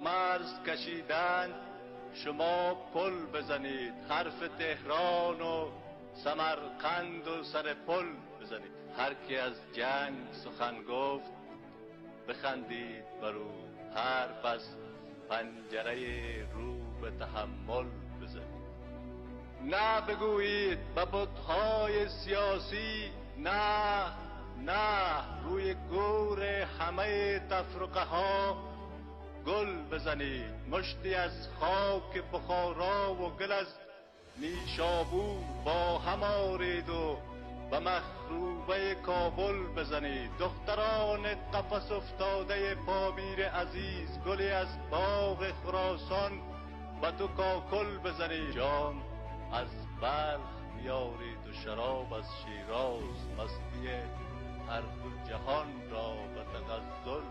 مرز کشیدند شما پل بزنید، حرف تهران و سمرقند و سر پل بزنید. هر کی از جنگ سخن گفت بخندید برو، حرف از پنجره رو به تحمل بزنید. نه بگویید به بت‌های سیاسی نه، نه روی گور همه تفرقه ها گل بزنید. مشتی از خاک بخارا و گل از نیشابور با هم آرید و به مخروبه کابل بزنید. دختران قفس افتاده پامیر عزیز، گلی از باغ خراسان به تو کاکل بزنید. جام از بلخ بیارید و شراب از شیراز، مستی هر دو جهان را به تغزل